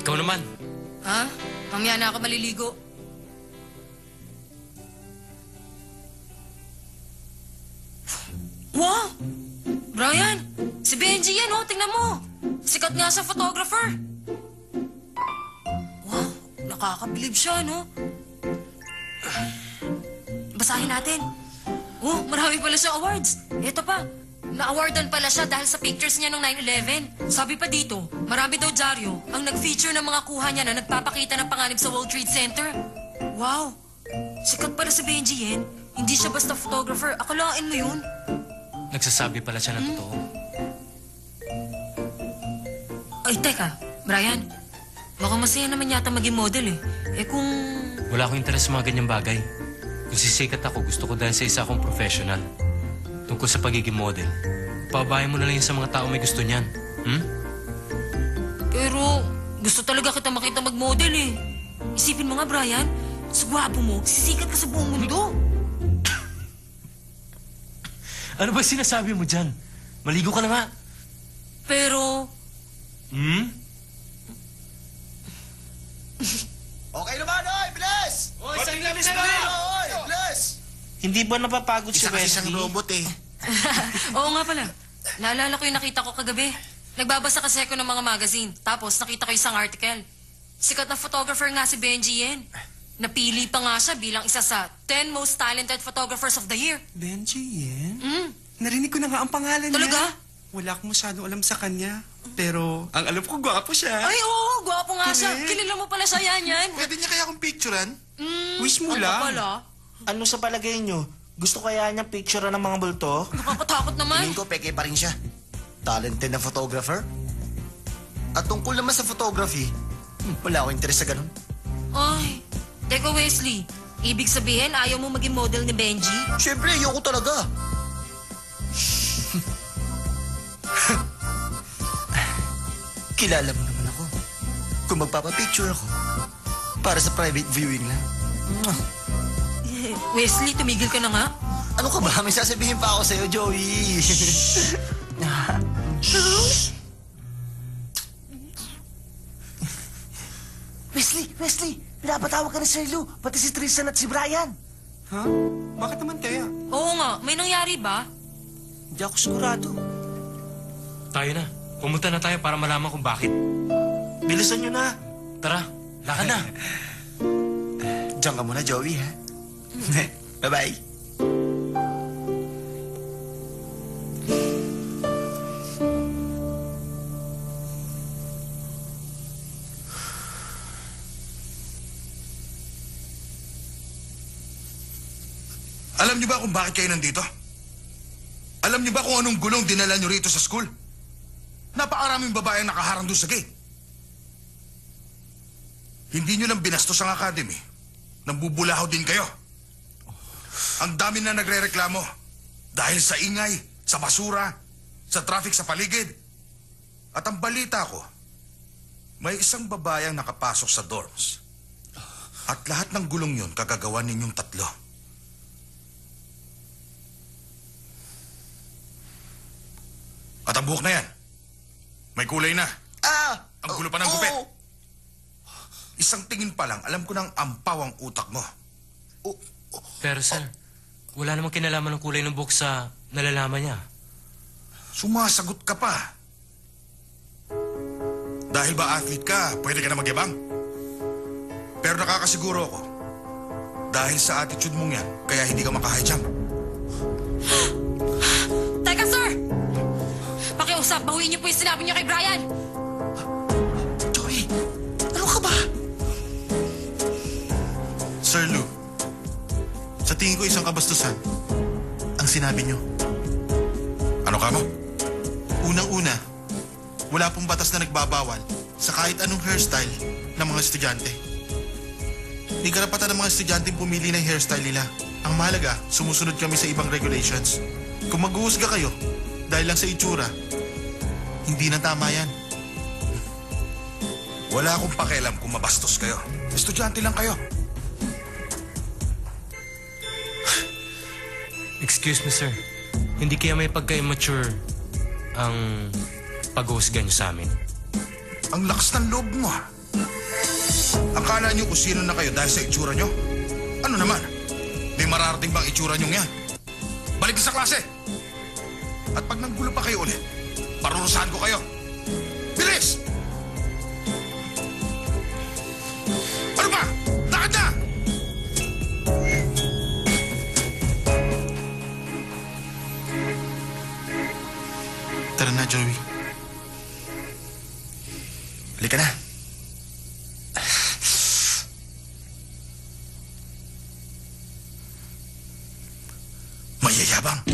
Ikaw naman. Ha? Mamaya na ako maliligo. Wow! Brian! Si Benji yan, oh. Tingnan mo. Sikat nga sa photographer. Wow! Nakakabilib siya, no? Basahin natin. Oh, marami pala siya awards. Ito pa. Na-awardan pala siya dahil sa pictures niya noong 9/11. Sabi pa dito, marami daw dyaryo ang nag-feature ng mga kuha niya na nagpapakita ng panganib sa World Trade Center. Wow! Sikat pala si Benji yan. Hindi siya basta photographer. Akalain mo yun? Nagsasabi pala siya ng totoo. Ay, teka. Brian, baka masaya naman yata maging model eh. Eh kung... Wala akong interes sa mga ganyang bagay. Kung sisikat ako, gusto ko dahil sa isa akong professional. Tungkol sa pagiging model, pababayan mo na lang yun sa mga tao may gusto niyan. Pero, gusto talaga kita makita mag-model eh. Isipin mo nga, Brian, sa gwapo mo, sisikat ka sa buong mundo. Ano ba sinasabi mo dyan? Maligo ka na nga. Pero... Okay naman, oy! Bilis! Oy, isang bilis na! Oy, bilis! Hindi ba napapagod si Isa kasi Wesley? siyang robot eh. Oo nga pala. Naalala ko yung nakita ko kagabi. Nagbabasa kasi ako ng mga magazine. Tapos nakita ko isang article. Sikat na photographer nga si Benji yan. Napili pa nga siya bilang isa sa 10 most talented photographers of the year. Benji yan? Narinig ko na nga ang pangalan Talaga? niya. Wala akong masyadong alam sa kanya. Pero ang alam ko, gwapo siya. Ay, oo. Gwapo nga siya. Correct. Kilala mo pala siya yan. Pwede niya kaya akong picturean? Wish mo Ano lang. pala? Ano sa palagay nyo? Gusto kaya niya picture ng mga bulto? Nakakatakot naman. Tingin ko, peke pa rin siya. Talented na photographer. At tungkol naman sa photography, wala akong interes sa ganun. Ay, teka Wesley. Ibig sabihin, ayaw mo maging model ni Benji? Siyempre, ayoko talaga. Kilala mo naman ako. Kung magpapapicture ako, para sa private viewing lang. Wesley, tumigil ka na nga. Ano ka ba? May sasabihin pa ako sa'yo, Joey. Wesley, pinapatawag ka ni Sir Lou, pati si Tristan at si Brian. Ha? Bakit naman kaya? Oo nga, may nangyari ba? Hindi ako sigurado. Tayo na. Pumunta na tayo para malaman kung bakit. Bilisan nyo na. Tara, lakad na. Diyan ka muna, Joey, ha? Bye-bye. Alam niyo ba kung bakit kayo nandito? Alam niyo ba kung anong gulong dinala niyo rito sa school? Napakaraming babae ang nakaharang doon sa gate. Hindi niyo lang binastos ang academy. Nambubulahaw din kayo. Ang dami na nagre-reklamo dahil sa ingay, sa basura, sa traffic sa paligid. At ang balita ko, may isang babae ang nakapasok sa dorms. At lahat ng gulong yun kagagawa ninyong tatlo. At ang buhok na yan, may kulay na. Ang gulo pa ng gupit. Isang tingin pa lang, alam ko nang ampaw ang utak mo. Pero sir, wala namang kinalaman ng kulay ng buhok sa nalalaman niya. Sumasagot ka pa. Dahil ba athlete ka, pwede ka na magyabang? Pero nakakasiguro ako, dahil sa attitude mong yan, kaya hindi ka maka-high jump. Teka, sir! Pakiusap, bawiin niyo po yung sinabi niyo kay Brian. Joey, ano ka ba? Sir Lou, sa tingin ko isang kabastusan ang sinabi niyo. Ano ka mo? Unang-una, wala pong batas na nagbabawal sa kahit anong hairstyle ng mga estudyante. May karapatan ng mga estudyante pumili ng hairstyle nila. Ang mahalaga, sumusunod kami sa ibang regulations. Kung maghuhusga kayo dahil lang sa itsura, hindi na tama yan. Wala akong pakialam kung mabastos kayo. Estudyante lang kayo. Excuse me, sir. Hindi kaya may pagka-immature ang pag-husga niyo sa amin? Ang lakas ng loob mo, ha? Akala niyo kung sino na kayo dahil sa itsura niyo? Ano naman? May mararating bang itsura niyong yan? Balik na sa klase! At pag nanggulo pa kayo ulit, parurusahan ko kayo. Bilis! Ano ba? Lakad na! Tara na, Joey. Halika na. Mayayabang.